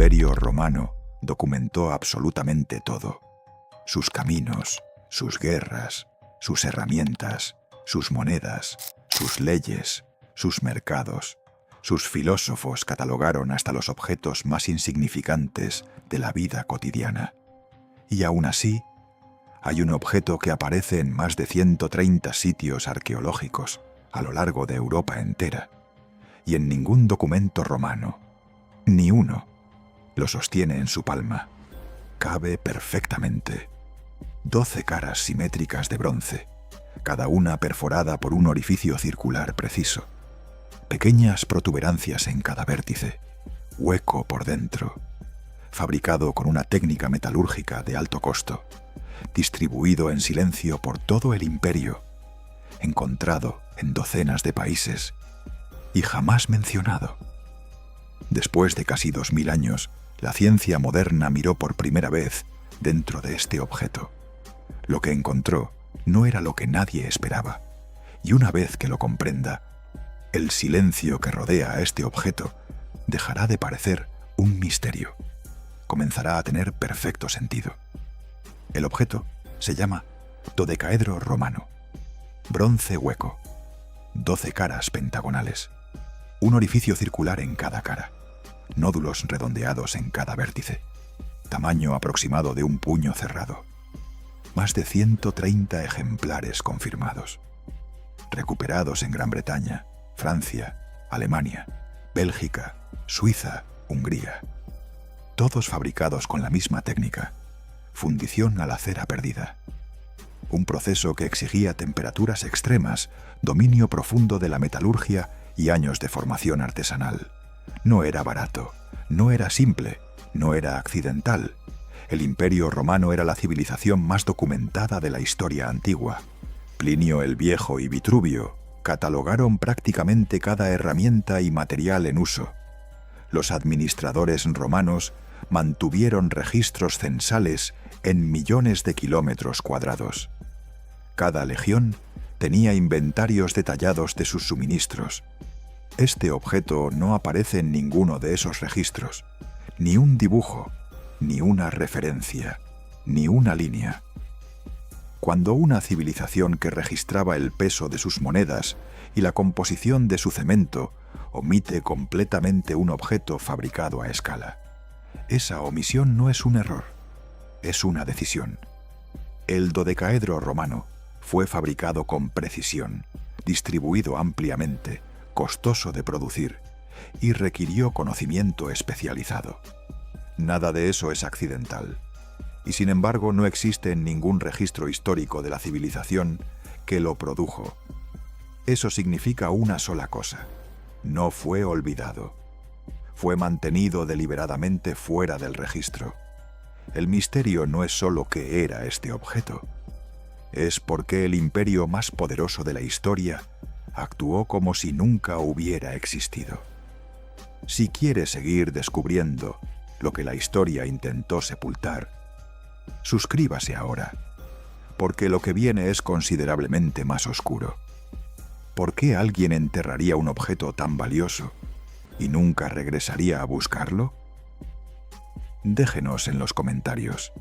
Imperio Romano documentó absolutamente todo: sus caminos, sus guerras, sus herramientas, sus monedas, sus leyes, sus mercados. Sus filósofos catalogaron hasta los objetos más insignificantes de la vida cotidiana. Y aún así, hay un objeto que aparece en más de 130 sitios arqueológicos a lo largo de Europa entera, y en ningún documento romano, ni uno, lo sostiene en su palma. Cabe perfectamente. 12 caras simétricas de bronce, cada una perforada por un orificio circular preciso. Pequeñas protuberancias en cada vértice, hueco por dentro, fabricado con una técnica metalúrgica de alto costo, distribuido en silencio por todo el imperio, encontrado en docenas de países y jamás mencionado. Después de casi 2000 años, la ciencia moderna miró por primera vez dentro de este objeto. Lo que encontró no era lo que nadie esperaba, y una vez que lo comprenda, el silencio que rodea a este objeto dejará de parecer un misterio. Comenzará a tener perfecto sentido. El objeto se llama dodecaedro romano. Bronce hueco. 12 caras pentagonales. Un orificio circular en cada cara. Nódulos redondeados en cada vértice. Tamaño aproximado de un puño cerrado. Más de 130 ejemplares confirmados. Recuperados en Gran Bretaña, Francia, Alemania, Bélgica, Suiza, Hungría. Todos fabricados con la misma técnica: fundición a la cera perdida. Un proceso que exigía temperaturas extremas, dominio profundo de la metalurgia y años de formación artesanal. No era barato, no era simple, no era accidental. El Imperio Romano era la civilización más documentada de la historia antigua. Plinio el Viejo y Vitruvio catalogaron prácticamente cada herramienta y material en uso. Los administradores romanos mantuvieron registros censales en millones de kilómetros cuadrados. Cada legión tenía inventarios detallados de sus suministros. Este objeto no aparece en ninguno de esos registros. Ni un dibujo, ni una referencia, ni una línea. Cuando una civilización que registraba el peso de sus monedas y la composición de su cemento omite completamente un objeto fabricado a escala, esa omisión no es un error, es una decisión. El dodecaedro romano fue fabricado con precisión, distribuido ampliamente, costoso de producir, y requirió conocimiento especializado. Nada de eso es accidental. Y sin embargo no existe ningún registro histórico de la civilización que lo produjo. Eso significa una sola cosa: no fue olvidado. Fue mantenido deliberadamente fuera del registro. El misterio no es solo qué era este objeto, es por qué el imperio más poderoso de la historia actuó como si nunca hubiera existido. Si quiere seguir descubriendo lo que la historia intentó sepultar, suscríbase ahora, porque lo que viene es considerablemente más oscuro. ¿Por qué alguien enterraría un objeto tan valioso y nunca regresaría a buscarlo? Déjenos en los comentarios.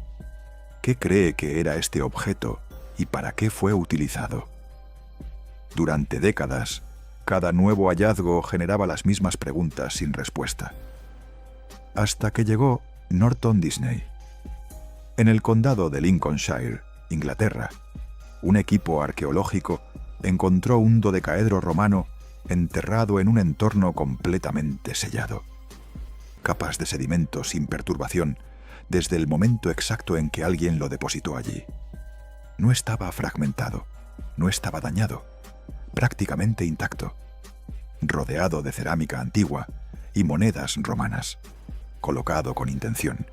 ¿Qué cree que era este objeto y para qué fue utilizado? Durante décadas, cada nuevo hallazgo generaba las mismas preguntas sin respuesta. Hasta que llegó Norton Disney. En el condado de Lincolnshire, Inglaterra, un equipo arqueológico encontró un dodecaedro romano enterrado en un entorno completamente sellado. Capas de sedimento sin perturbación desde el momento exacto en que alguien lo depositó allí. No estaba fragmentado, no estaba dañado, prácticamente intacto, rodeado de cerámica antigua y monedas romanas, colocado con intención.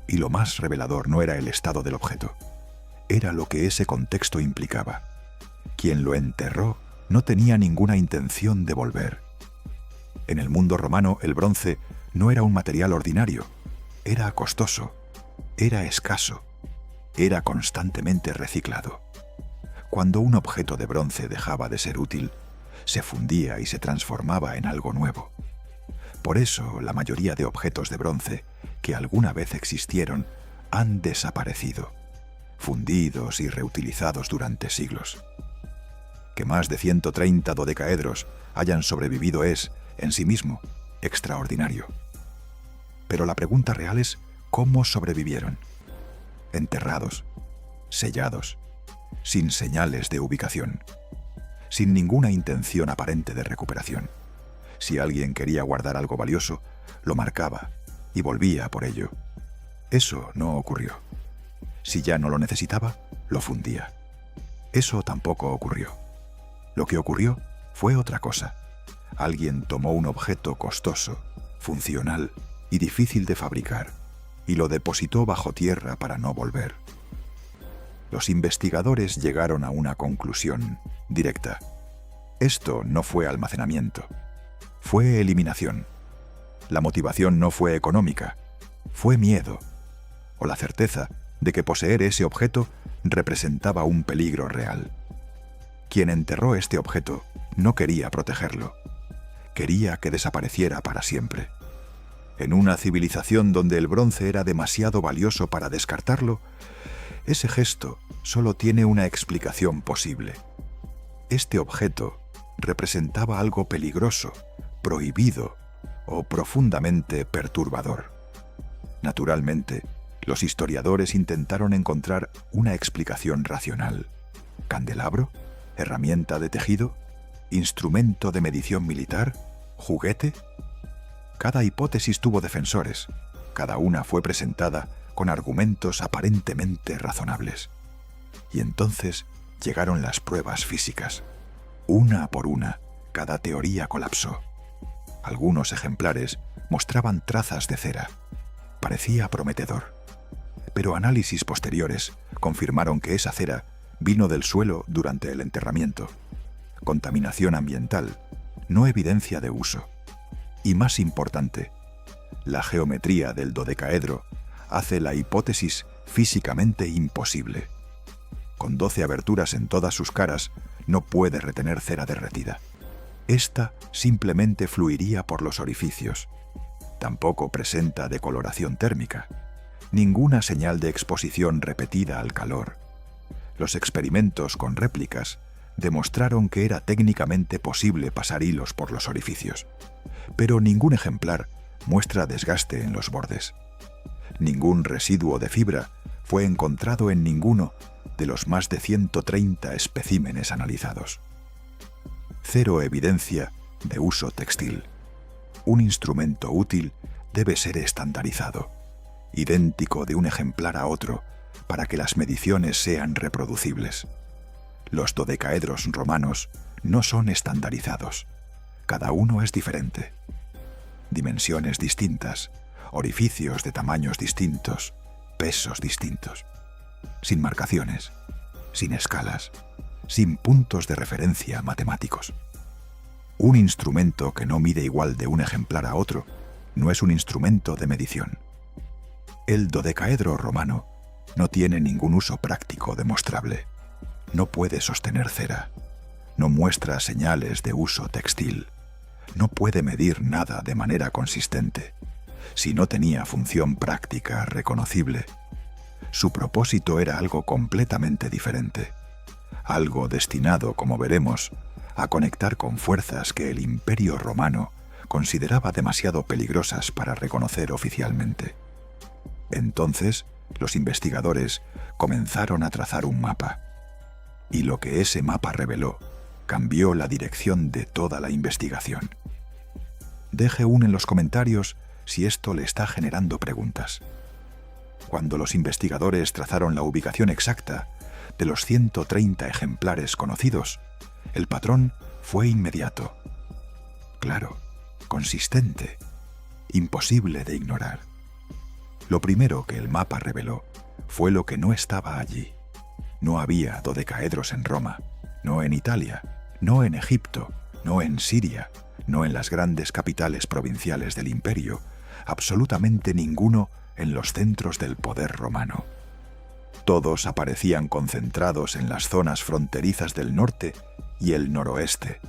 Y lo más revelador no era el estado del objeto, era lo que ese contexto implicaba. Quien lo enterró no tenía ninguna intención de volver. En el mundo romano, el bronce no era un material ordinario, era costoso, era escaso, era constantemente reciclado. Cuando un objeto de bronce dejaba de ser útil, se fundía y se transformaba en algo nuevo. Por eso la mayoría de objetos de bronce que alguna vez existieron han desaparecido, fundidos y reutilizados durante siglos. Que más de 130 dodecaedros hayan sobrevivido es, en sí mismo, extraordinario. Pero la pregunta real es ¿cómo sobrevivieron? Enterrados, sellados, sin señales de ubicación, sin ninguna intención aparente de recuperación. Si alguien quería guardar algo valioso, lo marcaba y volvía por ello. Eso no ocurrió. Si ya no lo necesitaba, lo fundía. Eso tampoco ocurrió. Lo que ocurrió fue otra cosa. Alguien tomó un objeto costoso, funcional y difícil de fabricar y lo depositó bajo tierra para no volver. Los investigadores llegaron a una conclusión directa. Esto no fue almacenamiento, fue eliminación. La motivación no fue económica, fue miedo, o la certeza de que poseer ese objeto representaba un peligro real. Quien enterró este objeto no quería protegerlo, quería que desapareciera para siempre. En una civilización donde el bronce era demasiado valioso para descartarlo, ese gesto solo tiene una explicación posible. Este objeto representaba algo peligroso, prohibido o profundamente perturbador. Naturalmente, los historiadores intentaron encontrar una explicación racional. ¿Candelabro? ¿Herramienta de tejido? ¿Instrumento de medición militar? ¿Juguete? Cada hipótesis tuvo defensores. Cada una fue presentada con argumentos aparentemente razonables. Y entonces llegaron las pruebas físicas. Una por una, cada teoría colapsó. Algunos ejemplares mostraban trazas de cera. Parecía prometedor. Pero análisis posteriores confirmaron que esa cera vino del suelo durante el enterramiento. Contaminación ambiental, no evidencia de uso. Y más importante, la geometría del dodecaedro hace la hipótesis físicamente imposible. Con 12 aberturas en todas sus caras, no puede retener cera derretida. Esta simplemente fluiría por los orificios. Tampoco presenta decoloración térmica. Ninguna señal de exposición repetida al calor. Los experimentos con réplicas demostraron que era técnicamente posible pasar hilos por los orificios, pero ningún ejemplar muestra desgaste en los bordes. Ningún residuo de fibra fue encontrado en ninguno de los más de 130 especímenes analizados. Cero evidencia de uso textil. Un instrumento útil debe ser estandarizado, idéntico de un ejemplar a otro, para que las mediciones sean reproducibles. Los dodecaedros romanos no son estandarizados. Cada uno es diferente. Dimensiones distintas, orificios de tamaños distintos, pesos distintos. Sin marcaciones, sin escalas, sin puntos de referencia matemáticos. Un instrumento que no mide igual de un ejemplar a otro no es un instrumento de medición. El dodecaedro romano no tiene ningún uso práctico demostrable. No puede sostener cera. No muestra señales de uso textil. No puede medir nada de manera consistente. Si no tenía función práctica reconocible, su propósito era algo completamente diferente. Algo destinado, como veremos, a conectar con fuerzas que el Imperio Romano consideraba demasiado peligrosas para reconocer oficialmente. Entonces, los investigadores comenzaron a trazar un mapa. Y lo que ese mapa reveló cambió la dirección de toda la investigación. Deje en los comentarios si esto le está generando preguntas. Cuando los investigadores trazaron la ubicación exacta de los 130 ejemplares conocidos, el patrón fue inmediato. Claro, consistente, imposible de ignorar. Lo primero que el mapa reveló fue lo que no estaba allí. No había dodecaedros en Roma, no en Italia, no en Egipto, no en Siria, no en las grandes capitales provinciales del imperio, absolutamente ninguno en los centros del poder romano. Todos aparecían concentrados en las zonas fronterizas del norte y el noroeste,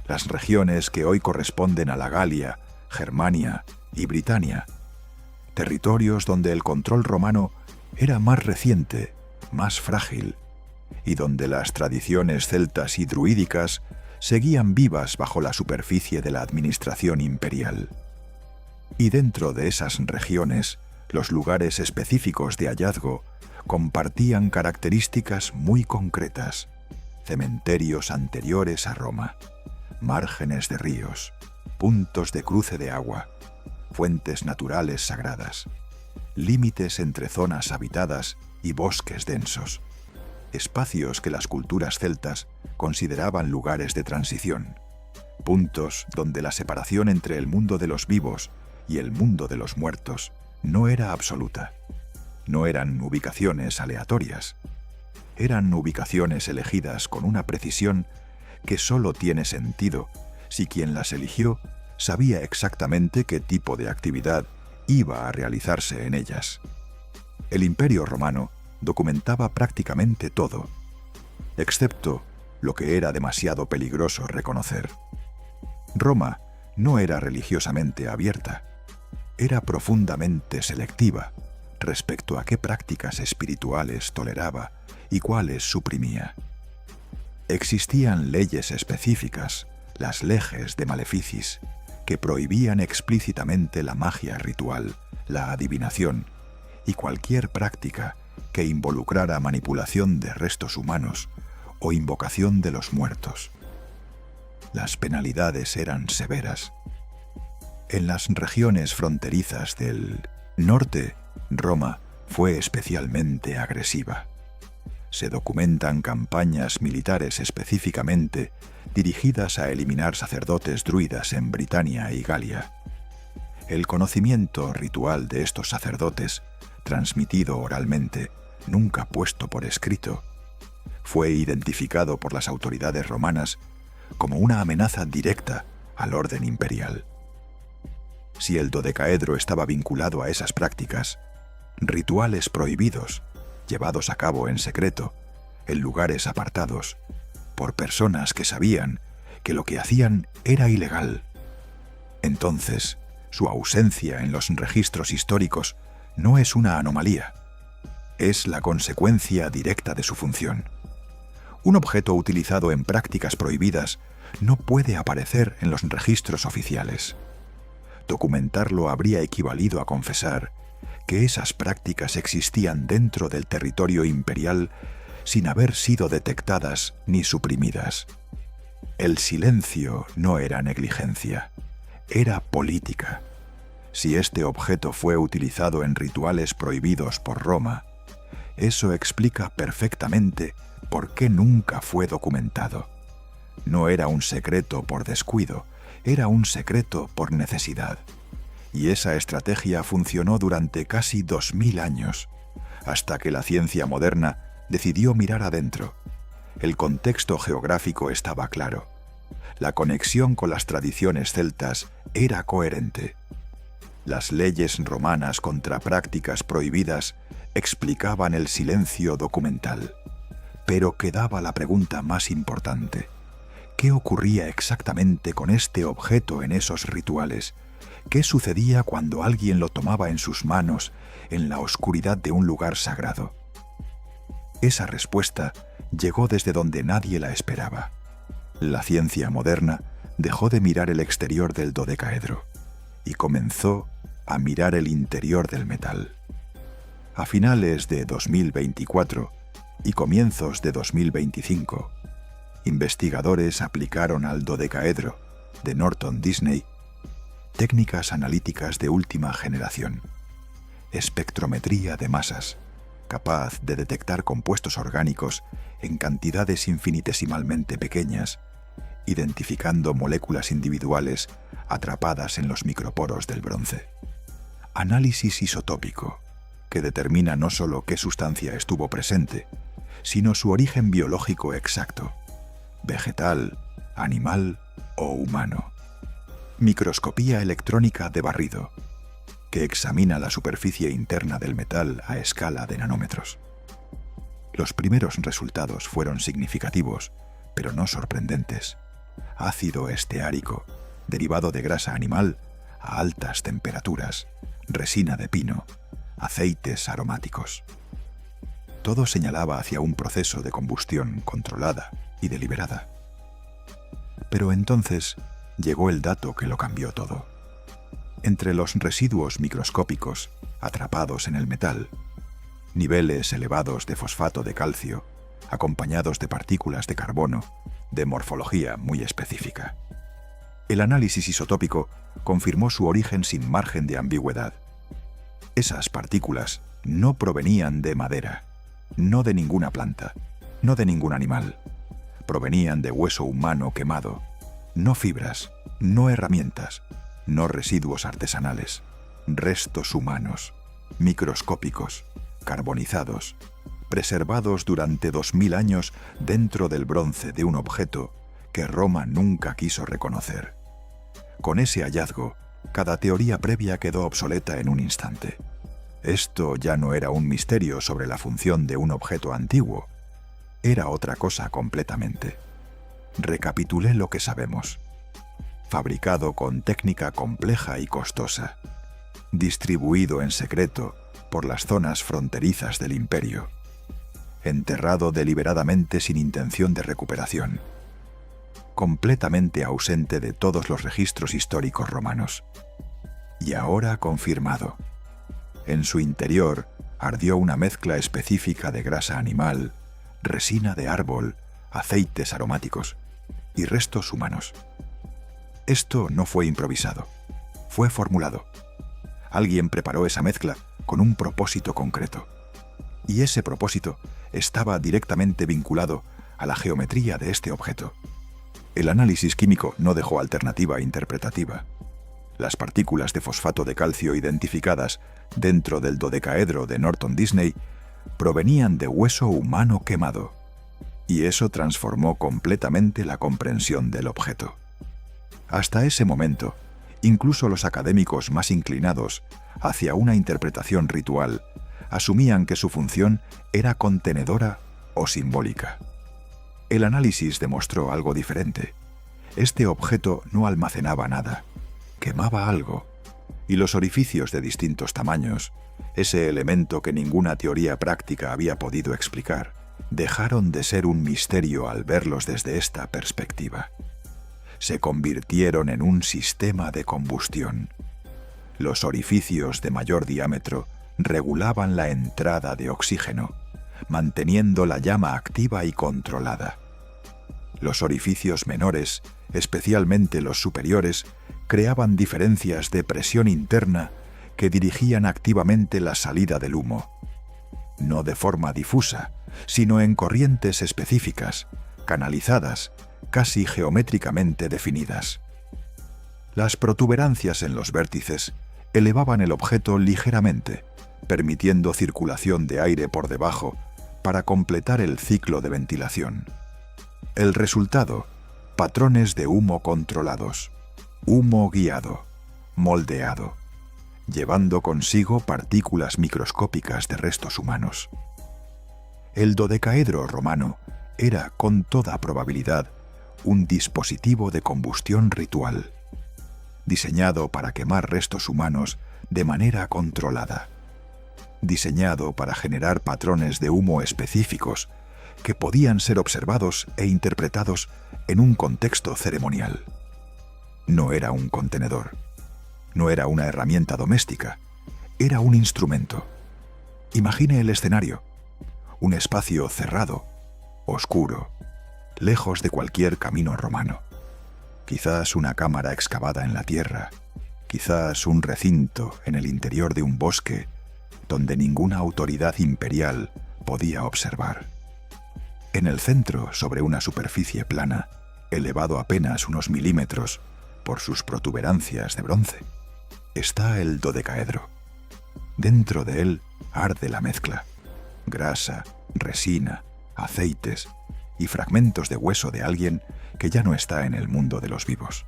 las regiones que hoy corresponden a la Galia, Germania y Britania, territorios donde el control romano era más reciente, más frágil, y donde las tradiciones celtas y druídicas seguían vivas bajo la superficie de la administración imperial. Y dentro de esas regiones, los lugares específicos de hallazgo compartían características muy concretas: cementerios anteriores a Roma, márgenes de ríos, puntos de cruce de agua, fuentes naturales sagradas, límites entre zonas habitadas y bosques densos, espacios que las culturas celtas consideraban lugares de transición, puntos donde la separación entre el mundo de los vivos y el mundo de los muertos no era absoluta. No eran ubicaciones aleatorias. Eran ubicaciones elegidas con una precisión que solo tiene sentido si quien las eligió sabía exactamente qué tipo de actividad iba a realizarse en ellas. El Imperio Romano documentaba prácticamente todo, excepto lo que era demasiado peligroso reconocer. Roma no era religiosamente abierta, era profundamente selectiva respecto a qué prácticas espirituales toleraba y cuáles suprimía. Existían leyes específicas, las leges de maleficis, que prohibían explícitamente la magia ritual, la adivinación y cualquier práctica que involucrara manipulación de restos humanos o invocación de los muertos. Las penalidades eran severas. En las regiones fronterizas del norte, Roma fue especialmente agresiva. Se documentan campañas militares específicamente dirigidas a eliminar sacerdotes druidas en Britania y Galia. El conocimiento ritual de estos sacerdotes, transmitido oralmente, nunca puesto por escrito, fue identificado por las autoridades romanas como una amenaza directa al orden imperial. Si el dodecaedro estaba vinculado a esas prácticas, rituales prohibidos, llevados a cabo en secreto, en lugares apartados, por personas que sabían que lo que hacían era ilegal, entonces su ausencia en los registros históricos no es una anomalía, es la consecuencia directa de su función. Un objeto utilizado en prácticas prohibidas no puede aparecer en los registros oficiales. Documentarlo habría equivalido a confesar que esas prácticas existían dentro del territorio imperial sin haber sido detectadas ni suprimidas. El silencio no era negligencia, era política. Si este objeto fue utilizado en rituales prohibidos por Roma, eso explica perfectamente por qué nunca fue documentado. No era un secreto por descuido, era un secreto por necesidad. Y esa estrategia funcionó durante casi 2000 años, hasta que la ciencia moderna decidió mirar adentro. El contexto geográfico estaba claro. La conexión con las tradiciones celtas era coherente. Las leyes romanas contra prácticas prohibidas explicaban el silencio documental. Pero quedaba la pregunta más importante. ¿Qué ocurría exactamente con este objeto en esos rituales? ¿Qué sucedía cuando alguien lo tomaba en sus manos en la oscuridad de un lugar sagrado? Esa respuesta llegó desde donde nadie la esperaba. La ciencia moderna dejó de mirar el exterior del dodecaedro y comenzó a mirar el interior del metal. A finales de 2024 y comienzos de 2025, investigadores aplicaron al dodecaedro de Norton Disney técnicas analíticas de última generación, espectrometría de masas, capaz de detectar compuestos orgánicos en cantidades infinitesimalmente pequeñas, identificando moléculas individuales atrapadas en los microporos del bronce. Análisis isotópico, que determina no solo qué sustancia estuvo presente, sino su origen biológico exacto, vegetal, animal o humano. Microscopía electrónica de barrido, que examina la superficie interna del metal a escala de nanómetros. Los primeros resultados fueron significativos, pero no sorprendentes. Ácido esteárico, derivado de grasa animal, a altas temperaturas, resina de pino, aceites aromáticos. Todo señalaba hacia un proceso de combustión controlada y deliberada. Pero entonces llegó el dato que lo cambió todo. Entre los residuos microscópicos atrapados en el metal, niveles elevados de fosfato de calcio, acompañados de partículas de carbono, de morfología muy específica. El análisis isotópico confirmó su origen sin margen de ambigüedad. Esas partículas no provenían de madera, no de ninguna planta, no de ningún animal. Provenían de hueso humano quemado, no fibras, no herramientas, no residuos artesanales, restos humanos, microscópicos, carbonizados, preservados durante 2000 años dentro del bronce de un objeto que Roma nunca quiso reconocer. Con ese hallazgo, cada teoría previa quedó obsoleta en un instante. Esto ya no era un misterio sobre la función de un objeto antiguo. Era otra cosa completamente. Recapitulé lo que sabemos. Fabricado con técnica compleja y costosa. Distribuido en secreto por las zonas fronterizas del imperio. Enterrado deliberadamente sin intención de recuperación. Completamente ausente de todos los registros históricos romanos. Y ahora confirmado. En su interior ardió una mezcla específica de grasa animal, resina de árbol, aceites aromáticos y restos humanos. Esto no fue improvisado, fue formulado. Alguien preparó esa mezcla con un propósito concreto. Y ese propósito estaba directamente vinculado a la geometría de este objeto. El análisis químico no dejó alternativa interpretativa. Las partículas de fosfato de calcio identificadas dentro del dodecaedro de Norton Disney provenían de hueso humano quemado, y eso transformó completamente la comprensión del objeto. Hasta ese momento, incluso los académicos más inclinados hacia una interpretación ritual asumían que su función era contenedora o simbólica. El análisis demostró algo diferente. Este objeto no almacenaba nada, quemaba algo, y los orificios de distintos tamaños, ese elemento que ninguna teoría práctica había podido explicar, dejaron de ser un misterio al verlos desde esta perspectiva. Se convirtieron en un sistema de combustión. Los orificios de mayor diámetro regulaban la entrada de oxígeno, manteniendo la llama activa y controlada. Los orificios menores, especialmente los superiores, creaban diferencias de presión interna que dirigían activamente la salida del humo. No de forma difusa, sino en corrientes específicas, canalizadas, casi geométricamente definidas. Las protuberancias en los vértices elevaban el objeto ligeramente, permitiendo circulación de aire por debajo para completar el ciclo de ventilación. El resultado, patrones de humo controlados, humo guiado, moldeado, llevando consigo partículas microscópicas de restos humanos. El dodecaedro romano era, con toda probabilidad, un dispositivo de combustión ritual, diseñado para quemar restos humanos de manera controlada, diseñado para generar patrones de humo específicos que podían ser observados e interpretados en un contexto ceremonial. No era un contenedor, no era una herramienta doméstica, era un instrumento. Imagine el escenario, un espacio cerrado, oscuro, lejos de cualquier camino romano. Quizás una cámara excavada en la tierra, quizás un recinto en el interior de un bosque donde ninguna autoridad imperial podía observar. En el centro, sobre una superficie plana, elevado apenas unos milímetros por sus protuberancias de bronce, está el dodecaedro. Dentro de él arde la mezcla: grasa, resina, aceites y fragmentos de hueso de alguien que ya no está en el mundo de los vivos.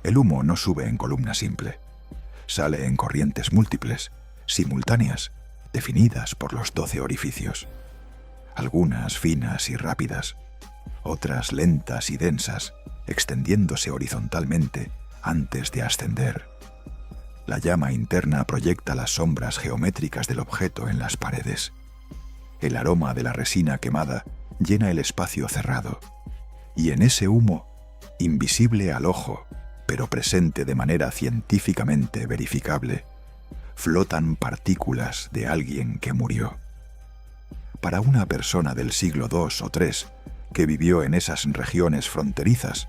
El humo no sube en columna simple, sale en corrientes múltiples, simultáneas, definidas por los 12 orificios. Algunas finas y rápidas, otras lentas y densas, extendiéndose horizontalmente antes de ascender, La llama interna proyecta las sombras geométricas del objeto en las paredes. El aroma de la resina quemada llena el espacio cerrado. Y en ese humo, invisible al ojo, pero presente de manera científicamente verificable, flotan partículas de alguien que murió. Para una persona del siglo II o III que vivió en esas regiones fronterizas,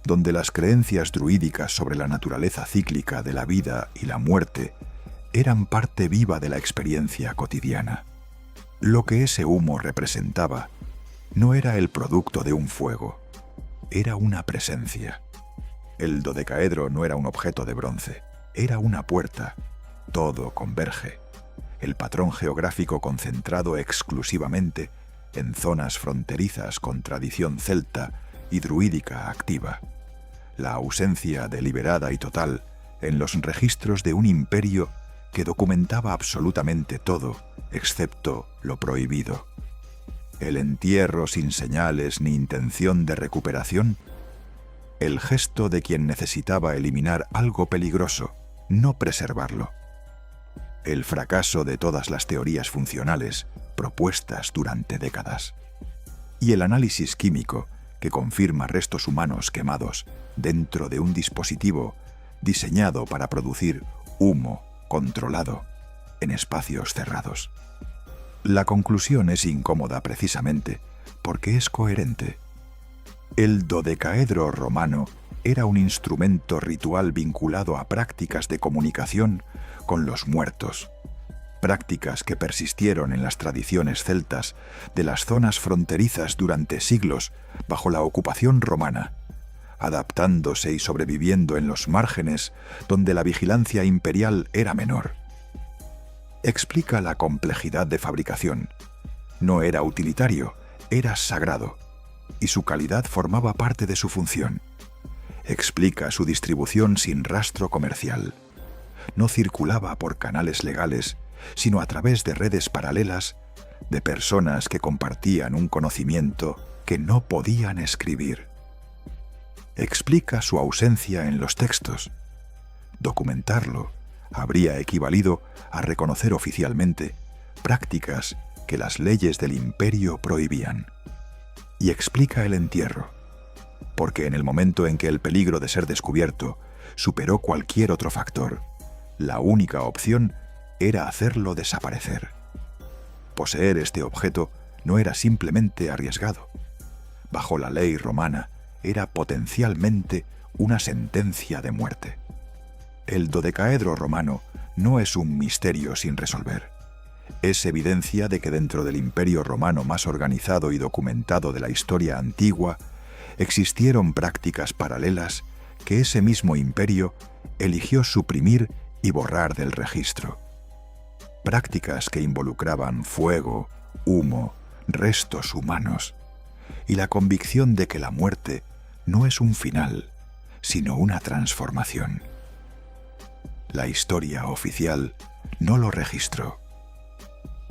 donde las creencias druídicas sobre la naturaleza cíclica de la vida y la muerte eran parte viva de la experiencia cotidiana. Lo que ese humo representaba no era el producto de un fuego, era una presencia. El dodecaedro no era un objeto de bronce, era una puerta. Todo converge. El patrón geográfico concentrado exclusivamente en zonas fronterizas con tradición celta y druídica activa. La ausencia deliberada y total en los registros de un imperio que documentaba absolutamente todo, excepto lo prohibido. El entierro sin señales ni intención de recuperación. El gesto de quien necesitaba eliminar algo peligroso, no preservarlo. El fracaso de todas las teorías funcionales propuestas durante décadas. Y el análisis químico que confirma restos humanos quemados dentro de un dispositivo diseñado para producir humo controlado en espacios cerrados. La conclusión es incómoda precisamente porque es coherente. El dodecaedro romano era un instrumento ritual vinculado a prácticas de comunicación con los muertos, prácticas que persistieron en las tradiciones celtas de las zonas fronterizas durante siglos bajo la ocupación romana, adaptándose y sobreviviendo en los márgenes donde la vigilancia imperial era menor. Explica la complejidad de fabricación. No era utilitario, era sagrado, y su calidad formaba parte de su función. Explica su distribución sin rastro comercial. No circulaba por canales legales, sino a través de redes paralelas de personas que compartían un conocimiento que no podían escribir. Explica su ausencia en los textos. Documentarlo habría equivalido a reconocer oficialmente prácticas que las leyes del imperio prohibían. Y explica el entierro, porque en el momento en que el peligro de ser descubierto superó cualquier otro factor, la única opción era hacerlo desaparecer. Poseer este objeto no era simplemente arriesgado. Bajo la ley romana, era potencialmente una sentencia de muerte. El dodecaedro romano no es un misterio sin resolver. Es evidencia de que dentro del imperio romano más organizado y documentado de la historia antigua, existieron prácticas paralelas que ese mismo imperio eligió suprimir y borrar del registro. Prácticas que involucraban fuego, humo, restos humanos y la convicción de que la muerte no es un final, sino una transformación. La historia oficial no lo registró,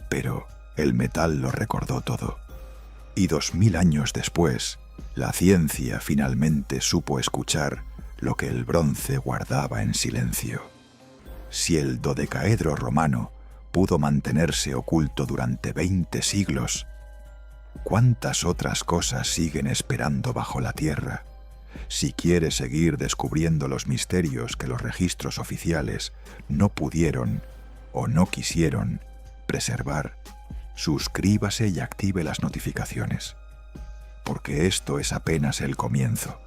pero el metal lo recordó todo. Y 2000 años después, la ciencia finalmente supo escuchar lo que el bronce guardaba en silencio. Si el dodecaedro romano pudo mantenerse oculto durante 20 siglos, ¿cuántas otras cosas siguen esperando bajo la tierra? Si quiere seguir descubriendo los misterios que los registros oficiales no pudieron o no quisieron preservar, suscríbase y active las notificaciones, porque esto es apenas el comienzo.